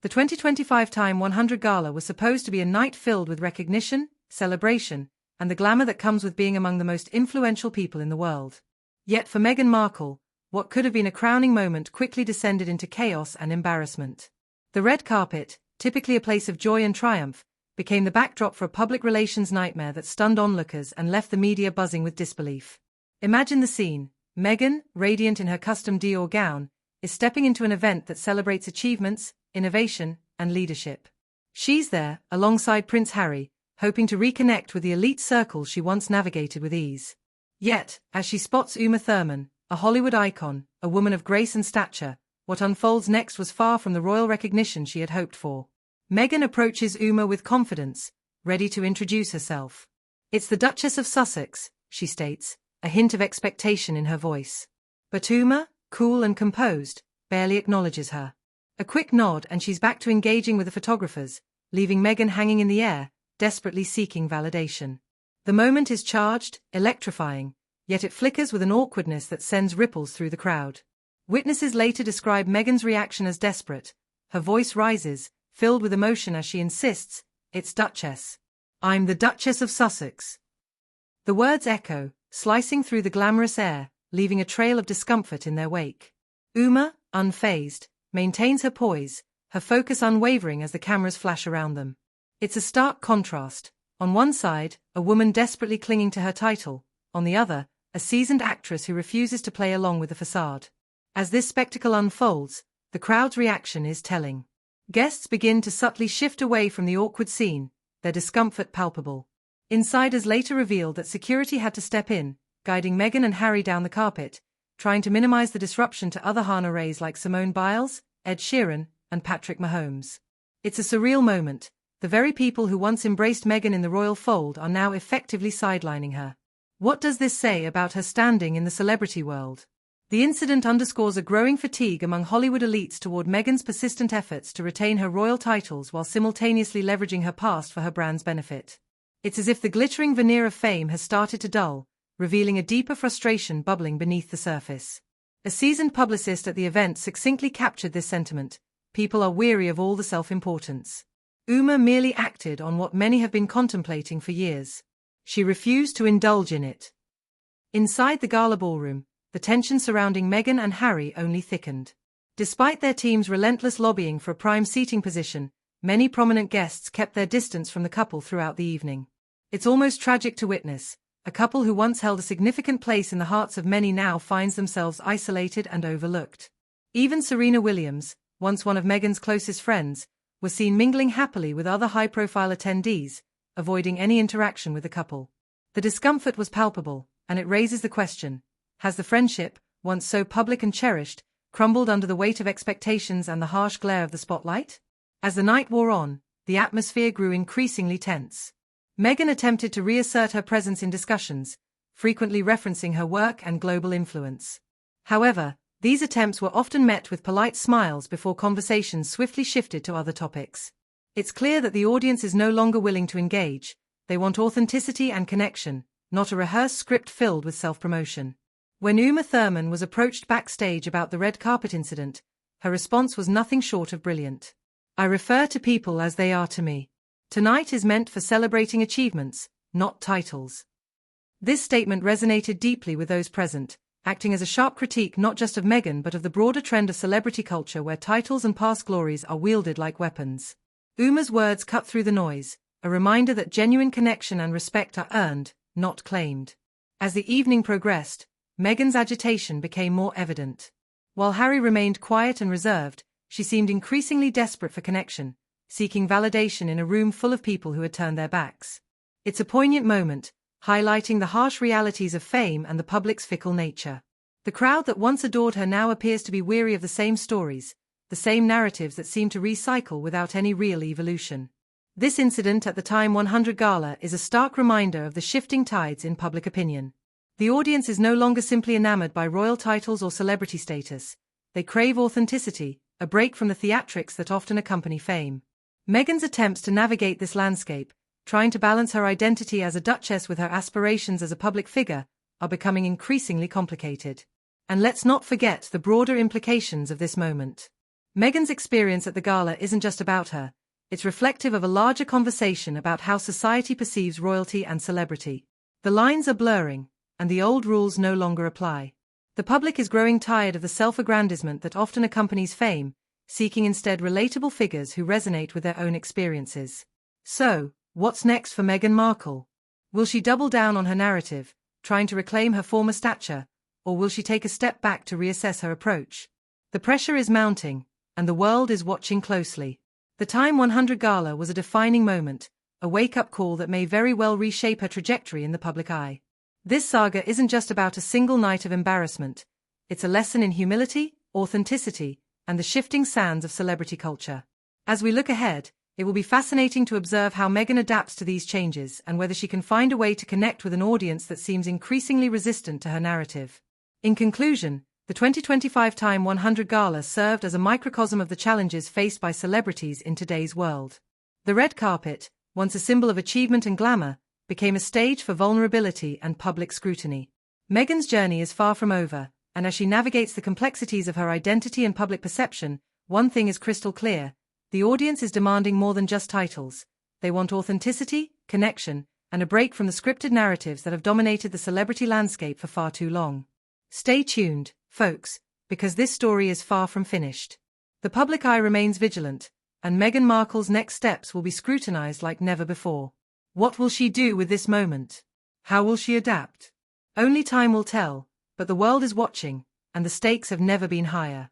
The 2025 Time 100 Gala was supposed to be a night filled with recognition, celebration, and the glamour that comes with being among the most influential people in the world. Yet for Meghan Markle, what could have been a crowning moment quickly descended into chaos and embarrassment. The red carpet, typically a place of joy and triumph, became the backdrop for a public relations nightmare that stunned onlookers and left the media buzzing with disbelief. Imagine the scene. Meghan, radiant in her custom Dior gown, is stepping into an event that celebrates achievements, innovation, and leadership. She's there, alongside Prince Harry, hoping to reconnect with the elite circles she once navigated with ease. Yet, as she spots Uma Thurman, a Hollywood icon, a woman of grace and stature, what unfolds next was far from the royal recognition she had hoped for. Meghan approaches Uma with confidence, ready to introduce herself. "It's the Duchess of Sussex," she states, a hint of expectation in her voice. But Uma, cool and composed, barely acknowledges her. A quick nod and she's back to engaging with the photographers, leaving Meghan hanging in the air, desperately seeking validation. The moment is charged, electrifying, yet it flickers with an awkwardness that sends ripples through the crowd. Witnesses later describe Meghan's reaction as desperate. Her voice rises, filled with emotion as she insists, "It's Duchess. I'm the Duchess of Sussex." The words echo, slicing through the glamorous air, leaving a trail of discomfort in their wake. Uma, unfazed, maintains her poise, her focus unwavering as the cameras flash around them. It's a stark contrast. On one side, a woman desperately clinging to her title, on the other, a seasoned actress who refuses to play along with the facade. As this spectacle unfolds, the crowd's reaction is telling. Guests begin to subtly shift away from the awkward scene, their discomfort palpable. Insiders later revealed that security had to step in, guiding Meghan and Harry down the carpet, trying to minimize the disruption to other Hana-Rays like Simone Biles, Ed Sheeran, and Patrick Mahomes. It's a surreal moment. The very people who once embraced Meghan in the royal fold are now effectively sidelining her. What does this say about her standing in the celebrity world? The incident underscores a growing fatigue among Hollywood elites toward Meghan's persistent efforts to retain her royal titles while simultaneously leveraging her past for her brand's benefit. It's as if the glittering veneer of fame has started to dull, revealing a deeper frustration bubbling beneath the surface. A seasoned publicist at the event succinctly captured this sentiment. People are weary of all the self-importance. Uma merely acted on what many have been contemplating for years. She refused to indulge in it. Inside the gala ballroom, the tension surrounding Meghan and Harry only thickened. Despite their team's relentless lobbying for a prime seating position, many prominent guests kept their distance from the couple throughout the evening. It's almost tragic to witness. A couple who once held a significant place in the hearts of many now finds themselves isolated and overlooked. Even Serena Williams, once one of Meghan's closest friends, was seen mingling happily with other high-profile attendees, avoiding any interaction with the couple. The discomfort was palpable, and it raises the question, has the friendship, once so public and cherished, crumbled under the weight of expectations and the harsh glare of the spotlight? As the night wore on, the atmosphere grew increasingly tense. Meghan attempted to reassert her presence in discussions, frequently referencing her work and global influence. However, these attempts were often met with polite smiles before conversations swiftly shifted to other topics. It's clear that the audience is no longer willing to engage. They want authenticity and connection, not a rehearsed script filled with self-promotion. When Uma Thurman was approached backstage about the red carpet incident, her response was nothing short of brilliant. "I refer to people as they are to me. Tonight is meant for celebrating achievements, not titles." This statement resonated deeply with those present, acting as a sharp critique not just of Meghan but of the broader trend of celebrity culture where titles and past glories are wielded like weapons. Uma's words cut through the noise, a reminder that genuine connection and respect are earned, not claimed. As the evening progressed, Meghan's agitation became more evident. While Harry remained quiet and reserved, she seemed increasingly desperate for connection, seeking validation in a room full of people who had turned their backs. It's a poignant moment, highlighting the harsh realities of fame and the public's fickle nature. The crowd that once adored her now appears to be weary of the same stories, the same narratives that seem to recycle without any real evolution. This incident at the Time 100 Gala is a stark reminder of the shifting tides in public opinion. The audience is no longer simply enamored by royal titles or celebrity status. They crave authenticity, a break from the theatrics that often accompany fame. Meghan's attempts to navigate this landscape, trying to balance her identity as a duchess with her aspirations as a public figure, are becoming increasingly complicated. And let's not forget the broader implications of this moment. Meghan's experience at the gala isn't just about her, it's reflective of a larger conversation about how society perceives royalty and celebrity. The lines are blurring, and the old rules no longer apply. The public is growing tired of the self-aggrandizement that often accompanies fame, seeking instead relatable figures who resonate with their own experiences. So, what's next for Meghan Markle? Will she double down on her narrative, trying to reclaim her former stature, or will she take a step back to reassess her approach? The pressure is mounting, and the world is watching closely. The TIME100 Gala was a defining moment, a wake-up call that may very well reshape her trajectory in the public eye. This saga isn't just about a single night of embarrassment, it's a lesson in humility, authenticity, and the shifting sands of celebrity culture. As we look ahead, it will be fascinating to observe how Meghan adapts to these changes and whether she can find a way to connect with an audience that seems increasingly resistant to her narrative. In conclusion, the 2025 TIME100 Gala served as a microcosm of the challenges faced by celebrities in today's world. The red carpet, once a symbol of achievement and glamour, became a stage for vulnerability and public scrutiny. Meghan's journey is far from over, and as she navigates the complexities of her identity and public perception, one thing is crystal clear: the audience is demanding more than just titles. They want authenticity, connection, and a break from the scripted narratives that have dominated the celebrity landscape for far too long. Stay tuned, folks, because this story is far from finished. The public eye remains vigilant, and Meghan Markle's next steps will be scrutinized like never before. What will she do with this moment? How will she adapt? Only time will tell, but the world is watching, and the stakes have never been higher.